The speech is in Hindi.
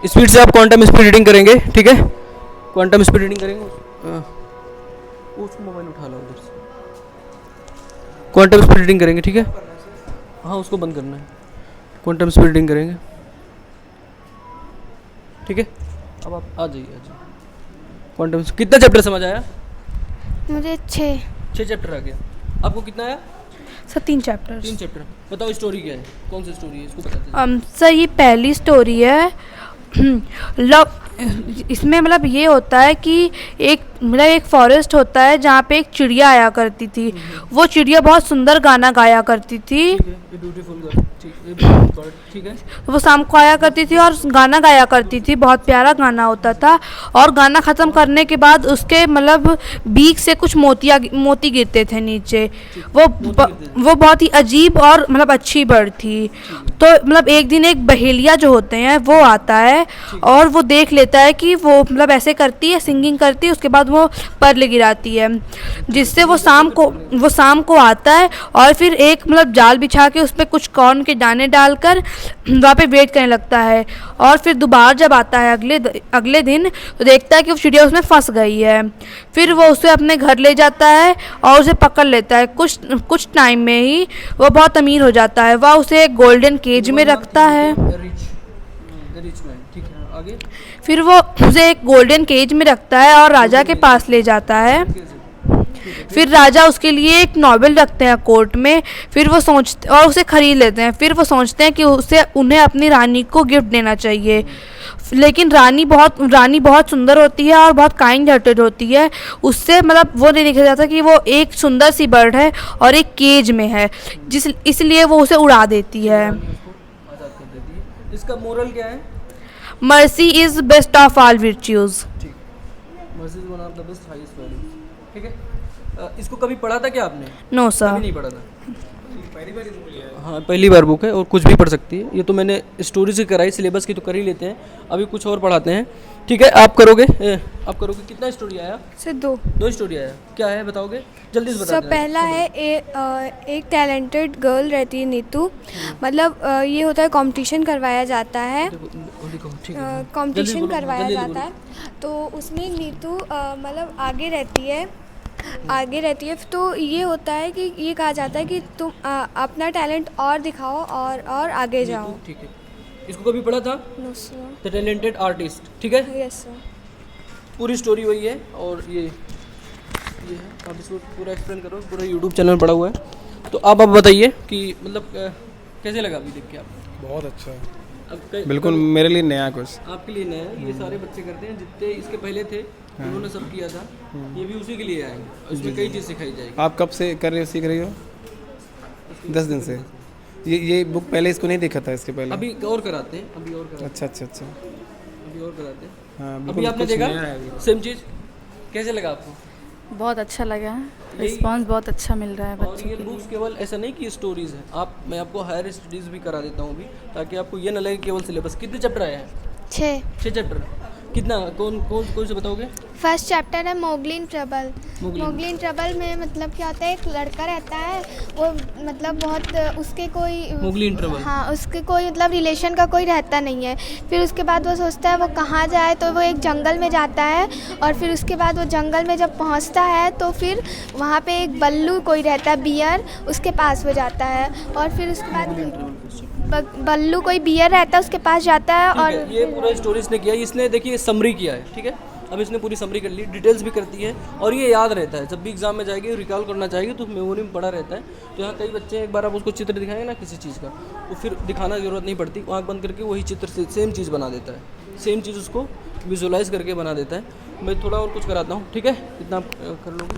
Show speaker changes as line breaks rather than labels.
स्पीड से आप क्वांटम स्पीड रीडिंग करेंगे, ठीक है। क्वांटम स्पीड रीडिंग करेंगे। उसको मोबाइल उठा लो उधर से। क्वांटम स्पीड रीडिंग करेंगे, ठीक है। हाँ, उसको बंद करना है। क्वांटम स्पीड रीडिंग करेंगे, ठीक है। अब आप आ जाइए। क्वांटम कितना चैप्टर समझ आया?
मुझे 6
चैप्टर आ गया। आपको कितना आया?
Sir 3 chapters.
3 चैप्टर। बताओ स्टोरी क्या है, कौन सी स्टोरी है, इसको बताते
सर ये पहली स्टोरी है। लव इसमें मतलब ये होता है कि एक फॉरेस्ट होता है जहाँ पे एक चिड़िया आया करती थी। वो चिड़िया बहुत सुंदर गाना गाया करती थी।
ब्यूटीफुल गर्ल, ठीक है।
वो शाम को आया करती थी और गाना गाया करती थी, बहुत प्यारा गाना होता था। और गाना ख़त्म करने के बाद उसके मतलब बीक से कुछ मोती गिरते थे नीचे। वो बहुत ही अजीब और मतलब अच्छी बर्ड थी। तो मतलब एक दिन एक बहेलिया जो होते हैं वो आता है और वो देख लेता है कि वो मतलब ऐसे करती है, सिंगिंग करती है, उसके बाद वो पर्ल गिराती है, जिससे वो शाम को आता है और फिर एक मतलब जाल बिछा के उस पर कुछ कॉर्न के दाने डालकर वहाँ पे वेट करने लगता है। और फिर दोबारा जब आता है अगले दिन तो देखता है कि वो चिड़िया उसमें फंस गई है। फिर वो उसे अपने घर ले जाता है और उसे पकड़ लेता है। कुछ टाइम में ही वो बहुत अमीर हो जाता है। वह उसे एक गोल्डन केज में रखता है। फिर वो उसे एक गोल्डन केज में रखता है और राजा के पास ले जाता है। फिर राजा उसके लिए एक नॉवेल रखते हैं कोर्ट में। फिर वो सोचते और उसे खरीद लेते हैं। फिर वो सोचते हैं कि उन्हें अपनी रानी को गिफ्ट देना चाहिए। लेकिन रानी बहुत सुंदर होती है और बहुत काइंड हार्टेड होती है। उससे मतलब वो नहीं देखा जाता कि वो एक सुंदर सी बर्ड है और एक केज में है, इसलिए वो उसे उड़ा देती है।
इसका मोरल क्या है?
Mercy is best of all virtues.
Mercy is one of the best highest value, ठीक है। इसको कभी पढ़ा था क्या आपने?
नो सर,
कभी नहीं पढ़ा था। हाँ, पहली बार बुक है और कुछ भी पढ़ सकती है। ये तो मैंने स्टोरी से कराई, सिलेबस की तो कर ही लेते हैं। अभी कुछ और पढ़ाते हैं, ठीक है। आप करोगे कितना स्टोरी आया?
सर 2
स्टोरी आया। क्या है बताओगे? जल्दी से बता
सर
देना।
पहला है एक टैलेंटेड गर्ल रहती है नीतू। मतलब ये होता है कंपटीशन करवाया जाता है। कंपटीशन करवाया जाता है तो उसमें नीतू मतलब आगे रहती है। तो ये होता है कि ये कहा जाता है कि तुम अपना टैलेंट और दिखाओ और आगे जाओ।
ठीक है। इसको कभी पढ़ा था?
No sir.
The talented artist, ठीक है।
Yes sir.
पूरी स्टोरी वही है और ये है। आप इसको पूरा एक्सप्लेन करो, पूरा यूट्यूब चैनल में पड़ा हुआ है। तो आप बताइए कि मतलब कैसे लगा अभी देख के आपको?
बहुत अच्छा है, बिल्कुल मेरे लिए नया कुछ।
आपके लिए नया है। ये सारे बच्चे करते हैं, जितने इसके पहले थे उन्होंने सब किया था। ये भी उसी के लिए आएंगे। इसमें कई चीज़ सिखाई जाएगी।
आप कब से कर रहे हो, सीख रही हो? 10 दिन से। ये बुक पहले इसको नहीं देखा था इसके पहले?
अभी और कराते हैं, अभी और कराते हैं।
अच्छा।
अभी और कराते हैं।
हाँ,
अभी आपने देखा सेम चीज़, कैसे लगा आपको?
बहुत अच्छा लगा। रिस्पांस बहुत अच्छा मिल रहा है
और
बच्चों
ये
के लिए।
बुक्स केवल ऐसा नहीं कि स्टोरीज है। मैं आपको हायर स्टडीज़ भी करा देता हूँ अभी, ताकि आपको ये ना लगे केवल सिलेबस। कितने चैप्टर आए हैं?
6
चैप्टर। कितना कौन से बताओगे?
फर्स्ट चैप्टर है Mowgli in trouble. Mowgli in trouble में मतलब क्या होता है, एक लड़का रहता है, वो मतलब बहुत उसके कोई
मोगली इन ट्रबल,
हाँ, उसके कोई मतलब रिलेशन का कोई रहता नहीं है। फिर उसके बाद वो सोचता है वो कहाँ जाए, तो वो एक जंगल में जाता है। और फिर उसके बाद वो जंगल में जब पहुँचता है तो फिर वहाँ पे एक बल्लू कोई रहता है, बियर, उसके पास वो जाता है। और फिर उसके बाद बल्लू कोई बियर रहता है, उसके पास जाता है। और
ये पूरा स्टोरी इसने किया। इसने देखिए समरी किया है, ठीक है। अब इसने पूरी समरी कर ली, डिटेल्स भी करती है और ये याद रहता है। जब भी एग्जाम में जाएगी, रिकॉल करना चाहेगी तो मेमोरी में पड़ा रहता है। तो यहाँ कई बच्चे एक बार आप उसको चित्र दिखाएंगे ना किसी चीज़ का, तो फिर दिखाना जरूरत नहीं पड़ती। आँख बंद करके वही चित्र से सेम चीज़ बना देता है। सेम चीज़ उसको विजुअलाइज करके बना देता है। मैं थोड़ा और कुछ कराता हूँ, ठीक है। इतना आप कर लोगे?